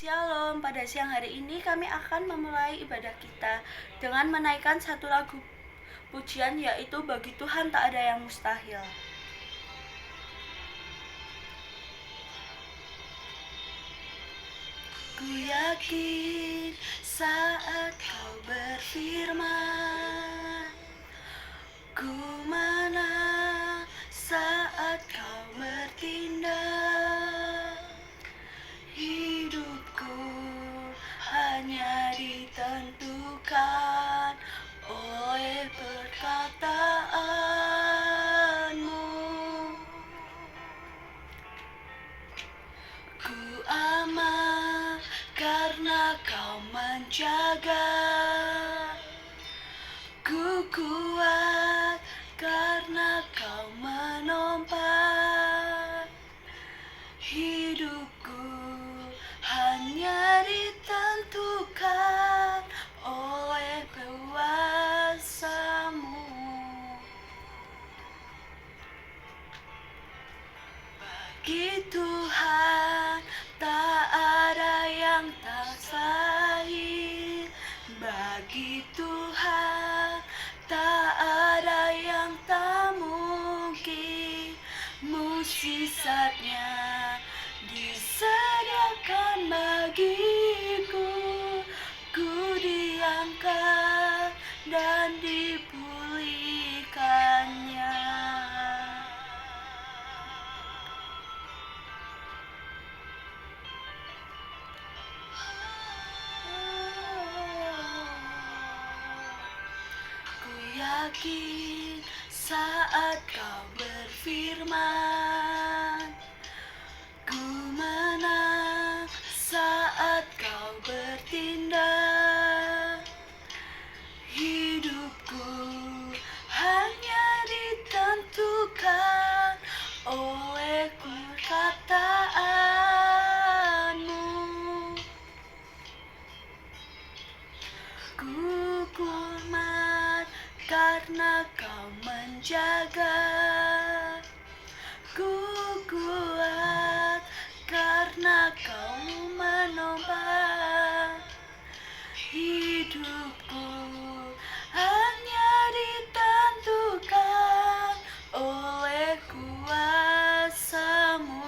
Shalom, pada siang hari ini kami akan memulai ibadah kita dengan menaikkan satu lagu pujian, yaitu Bagi Tuhan Tak Ada Yang Mustahil. Ku yakin saat kau berfirman, ku menang saat kau bertindak. Hidupku hanya ditentukan oleh perkataanmu. Ku aman karena kau menjaga. Ku kuat karena kau menompa. Hidupku hanya ditentukan oleh kuasa-Mu. Bagi Tuhan tak ada yang tak mustahil. Bagi Tuhan tak ada yang tak mungkin. Mukjizatnya disediakan bagiku. Ku diangkat dan dipulihkannya. Ku yakin saat kau berfirman, ku menang saat kau bertindak. Hidupku hanya ditentukan oleh perkataan-Mu. Ku kuat karena kau menjaga. Ku kuat karena kau menompa. Hidupku hanya ditentukan oleh kuasa-Mu.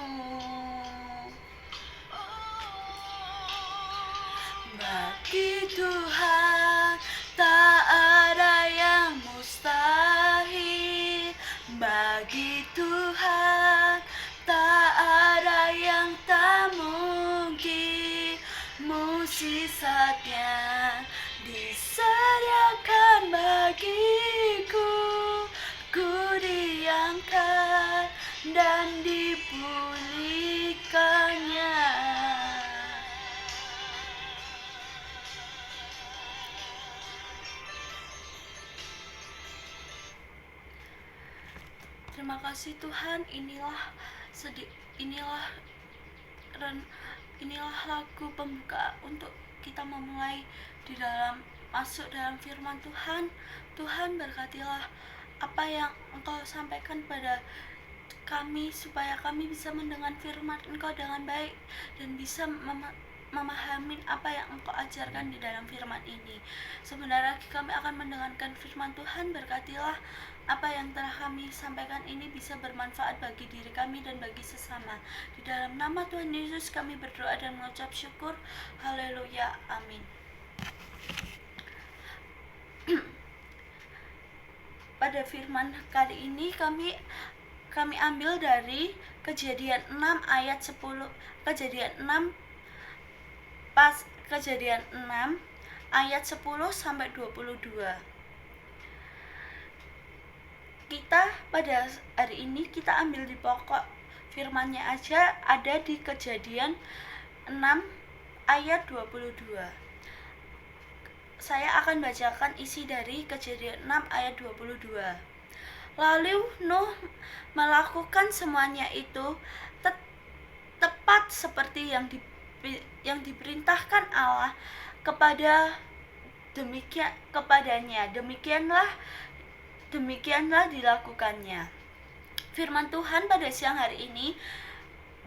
Bagi Tuhan tak ada yang mustahil. Bagi Tuhan tak ada yang tak mungkin. Mukjizatnya disediakan bagiku. Ku diangkat dan dipulihkannya. Terima kasih Tuhan, inilah lagu pembuka untuk kita memulai masuk dalam firman Tuhan. Tuhan, berkatilah apa yang Engkau sampaikan pada kami, supaya kami bisa mendengar firman Engkau dengan baik dan bisa memahami apa yang Engkau ajarkan di dalam firman ini. Sebentar lagi kami akan mendengarkan firman Tuhan. Berkatilah apa yang telah kami sampaikan ini bisa bermanfaat bagi diri kami dan bagi sesama. Di dalam nama Tuhan Yesus kami berdoa dan mengucap syukur. Haleluya, amin. Pada firman kali ini kami ambil dari Kejadian 6 ayat 10. Kejadian 6 ayat 10 sampai 22. Kita pada hari ini kita ambil di pokok firmannya aja, ada di Kejadian 6 ayat 22. Saya akan bacakan isi dari Kejadian 6 ayat 22. Lalu Nuh melakukan semuanya itu tepat seperti yang diperintahkan Allah kepadanya. Demikianlah dilakukannya. Firman Tuhan pada siang hari ini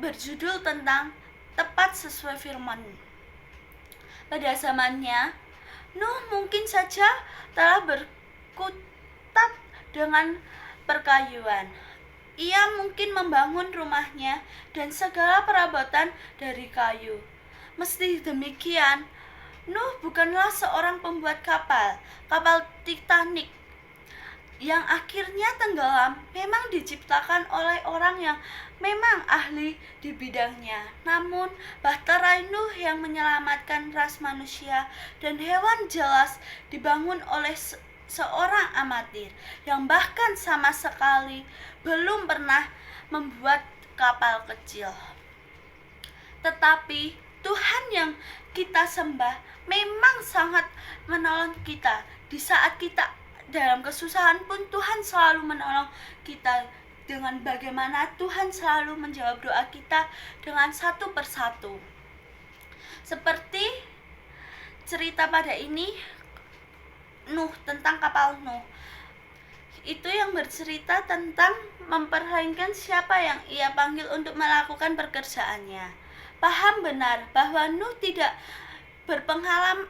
berjudul tentang tepat sesuai firman. Pada zamannya, Nuh mungkin saja telah berkutat dengan perkayuan. Ia mungkin membangun rumahnya dan segala perabotan dari kayu. Meski demikian, Nuh bukanlah seorang pembuat kapal Titanic yang akhirnya tenggelam. Memang diciptakan oleh orang yang memang ahli di bidangnya. Namun, bahtera Nuh yang menyelamatkan ras manusia dan hewan jelas dibangun oleh seorang amatir yang bahkan sama sekali belum pernah membuat kapal kecil. Tetapi Tuhan yang kita sembah memang sangat menolong kita. Di saat kita dalam kesusahan pun Tuhan selalu menolong kita, dengan bagaimana Tuhan selalu menjawab doa kita dengan satu persatu. Seperti cerita pada ini, Nuh, tentang kapal Nuh. Itu yang bercerita tentang memperhatikan siapa yang ia panggil untuk melakukan pekerjaannya. Paham benar bahwa Nuh tidak berpengalaman.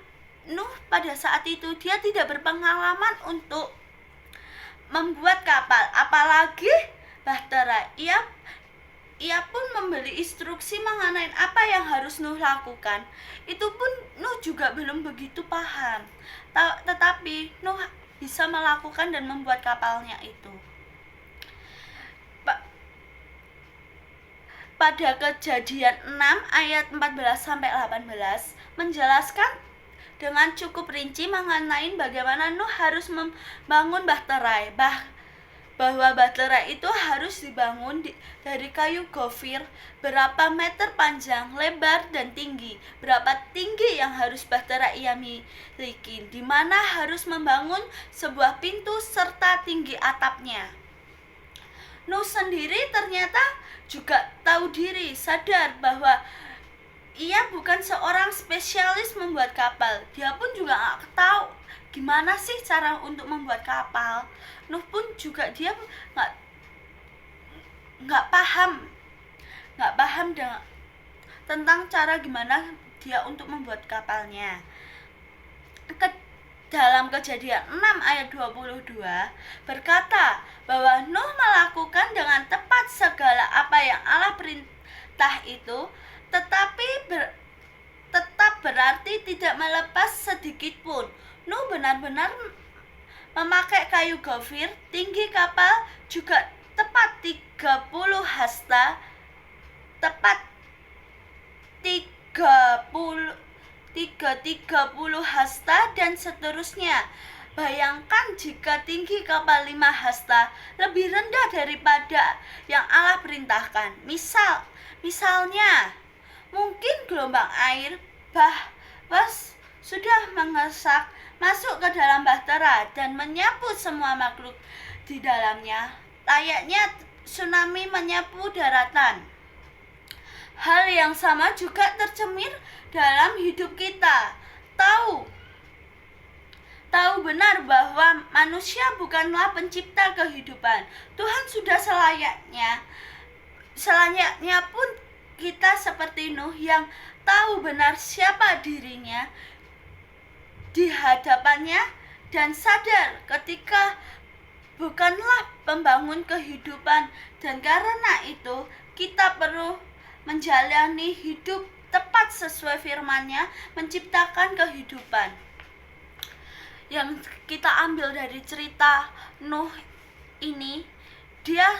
Nuh pada saat itu dia tidak berpengalaman untuk membuat kapal, apalagi bahtera. Ia pun memberi instruksi mengenai apa yang harus Nuh lakukan. Itu pun Nuh juga belum begitu paham. Tetapi Nuh bisa melakukan dan membuat kapalnya itu. Pada Kejadian 6 ayat 14-18 menjelaskan dengan cukup rinci mengenai bagaimana Nuh harus membangun bahtera, bahwa bahtera itu harus dibangun dari kayu gofir, berapa meter panjang, lebar, dan tinggi, berapa tinggi yang harus bahtera ia miliki, di mana harus membangun sebuah pintu serta tinggi atapnya. Nuh sendiri ternyata juga tahu diri, sadar bahwa ia bukan seorang spesialis membuat kapal. Dia pun juga gak tahu gimana sih cara untuk membuat kapal. Nuh pun juga dia gak paham tentang cara gimana dia untuk membuat kapalnya. Dalam Kejadian 6 ayat 22 berkata bahwa Nuh melakukan dengan tepat segala apa yang Allah perintah itu, tetapi tetap berarti tidak melepas sedikit pun. Nuh benar-benar memakai kayu gofir. Tinggi kapal juga tepat 30 hasta, tepat 30 hasta dan seterusnya. Bayangkan jika tinggi kapal 5 hasta lebih rendah daripada yang Allah perintahkan. Misalnya mungkin gelombang air sudah mengesak masuk ke dalam bahtera dan menyapu semua makhluk di dalamnya, layaknya tsunami menyapu daratan. Hal yang sama juga tercermin dalam hidup kita. Tahu benar bahwa manusia bukanlah pencipta kehidupan. Tuhan sudah selayaknya pun kita seperti Nuh yang tahu benar siapa dirinya di hadapannya dan sadar ketika bukanlah pembangun kehidupan, dan karena itu kita perlu menjalani hidup tepat sesuai firman-Nya, menciptakan kehidupan. Yang kita ambil dari cerita Nuh ini, dia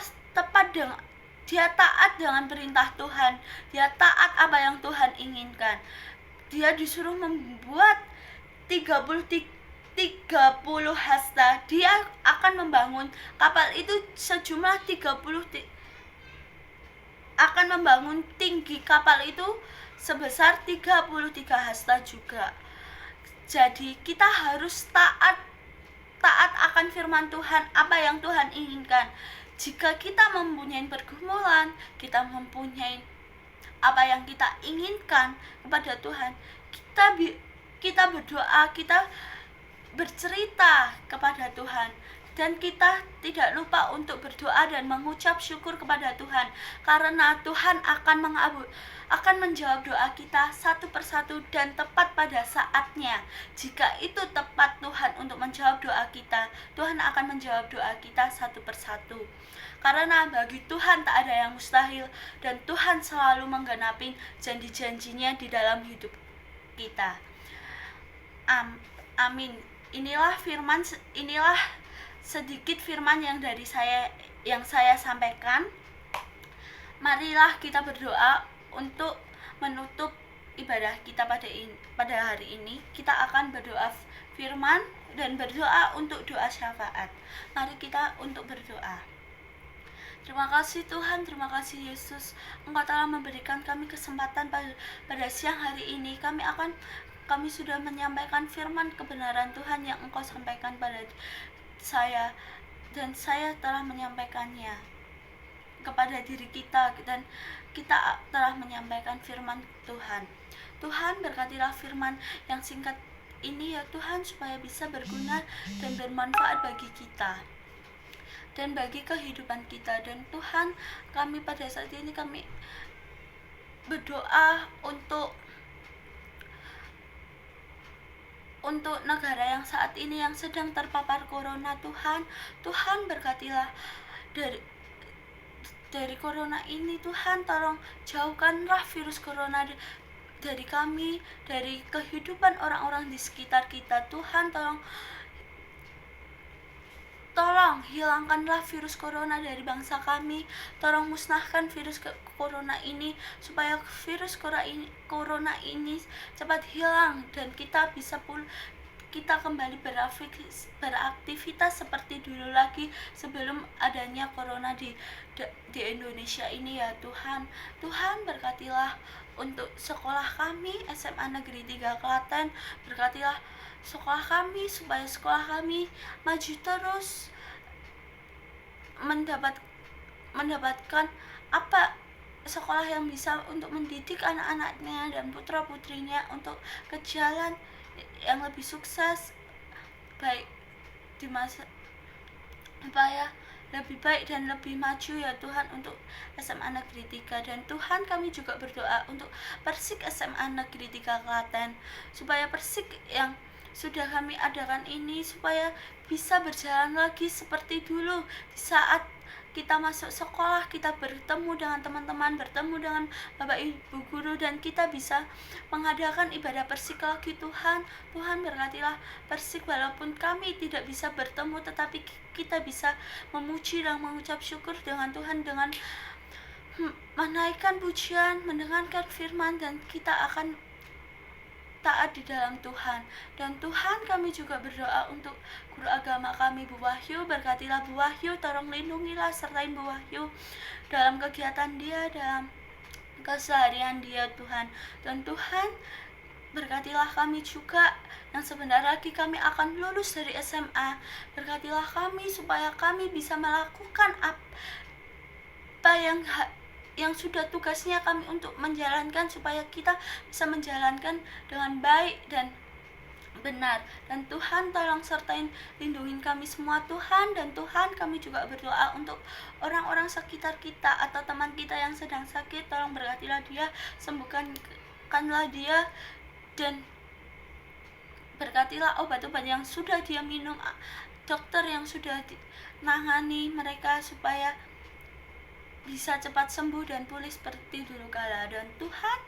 taat dengan perintah Tuhan. Dia taat apa yang Tuhan inginkan. Dia disuruh membuat 30 hasta. Dia akan membangun kapal itu sejumlah 30, akan membangun tinggi kapal itu sebesar 33 hasta juga. Jadi kita harus taat akan firman Tuhan, apa yang Tuhan inginkan. Jika kita mempunyai pergumulan, kita mempunyai apa yang kita inginkan kepada Tuhan, kita berdoa, kita bercerita kepada Tuhan. Dan kita tidak lupa untuk berdoa dan mengucap syukur kepada Tuhan, karena Tuhan akan menjawab doa kita satu persatu dan tepat pada saatnya. Jika itu tepat Tuhan untuk menjawab doa kita, Tuhan akan menjawab doa kita satu persatu. Karena bagi Tuhan tak ada yang mustahil, dan Tuhan selalu menggenapi janji-janjinya di dalam hidup kita. Amin. Inilah sedikit firman yang saya sampaikan. Marilah kita berdoa untuk menutup ibadah kita pada hari ini. Kita akan berdoa firman dan berdoa untuk doa syafaat. Mari kita untuk berdoa. Terima kasih Tuhan, terima kasih Yesus, Engkau telah memberikan kami kesempatan pada siang hari ini. Kami sudah menyampaikan firman kebenaran Tuhan yang Engkau sampaikan pada saya, dan saya telah menyampaikannya kepada diri kita, dan kita telah menyampaikan firman Tuhan. Tuhan, berkatilah firman yang singkat ini ya Tuhan, supaya bisa berguna dan bermanfaat bagi kita dan bagi kehidupan kita. Dan Tuhan, kami pada saat ini kami berdoa untuk negara yang saat ini yang sedang terpapar corona. Tuhan berkatilah dari corona ini. Tuhan, tolong jauhkanlah virus corona dari kami, dari kehidupan orang-orang di sekitar kita. Tuhan, tolong hilangkanlah virus corona dari bangsa kami. Tolong musnahkan virus corona ini, supaya virus corona ini cepat hilang dan kita kembali beraktivitas seperti dulu lagi sebelum adanya corona di Indonesia ini ya Tuhan. Tuhan, berkatilah untuk sekolah kami SMA Negeri 3 Klaten. Berkatilah sekolah kami supaya sekolah kami maju terus, mendapatkan sekolah yang bisa untuk mendidik anak-anaknya dan putra-putrinya untuk ke jalan yang lebih sukses, baik di masa supaya lebih baik dan lebih maju ya Tuhan untuk SMA Negeri 3. Dan Tuhan, kami juga berdoa untuk Persik SMA Negeri 3 Klaten, supaya Persik yang sudah kami adakan ini supaya bisa berjalan lagi seperti dulu. Di saat kita masuk sekolah, kita bertemu dengan teman-teman, bertemu dengan Bapak Ibu guru, dan kita bisa mengadakan ibadah Persik lagi. Tuhan, berkatilah Persik, walaupun kami tidak bisa bertemu, tetapi kita bisa memuji dan mengucap syukur dengan Tuhan, dengan menaikkan pujian, mendengarkan firman, dan kita akan taat di dalam Tuhan. Dan Tuhan, kami juga berdoa untuk guru agama kami, Bu Wahyu. Berkatilah Bu Wahyu, tolong lindungilah, sertai Bu Wahyu dalam kegiatan dia, dalam keseharian dia Tuhan. Dan Tuhan, berkatilah kami juga yang sebentar lagi kami akan lulus dari SMA. Berkatilah kami supaya kami bisa melakukan apa yang sudah tugasnya kami untuk menjalankan, supaya kita bisa menjalankan dengan baik dan benar. Dan Tuhan, tolong sertain, lindungi kami semua Tuhan. Dan Tuhan, kami juga berdoa untuk orang-orang sekitar kita atau teman kita yang sedang sakit. Tolong berkatilah dia, sembuhkanlah dia, dan berkatilah obat-obat yang sudah dia minum, dokter yang sudah nangani mereka supaya bisa cepat sembuh dan pulih seperti dulu kala. Dan Tuhan,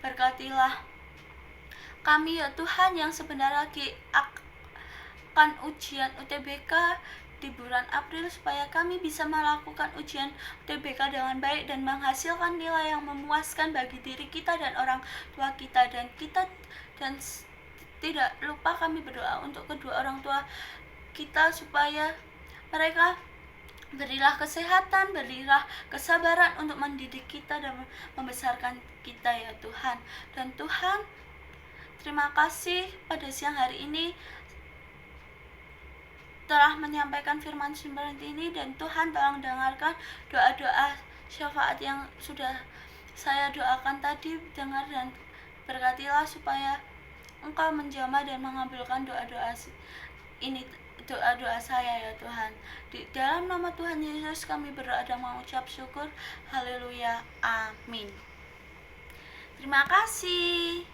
berkatilah kami ya Tuhan, yang sebentar lagi akan ujian UTBK di bulan April, supaya kami bisa melakukan ujian UTBK dengan baik dan menghasilkan nilai yang memuaskan bagi diri kita dan orang tua kita. Dan tidak lupa kami berdoa untuk kedua orang tua kita, supaya mereka berilah kesehatan, berilah kesabaran untuk mendidik kita dan membesarkan kita ya Tuhan. Dan Tuhan, terima kasih pada siang hari ini telah menyampaikan firman seperti ini. Dan Tuhan, tolong dengarkan doa-doa syafaat yang sudah saya doakan tadi. Dengar dan berkatilah supaya Engkau menjamah dan mengabulkan doa-doa ini, doa-doa saya ya Tuhan. Di dalam nama Tuhan Yesus kami berdoa dan mengucap syukur. Haleluya. Amin. Terima kasih.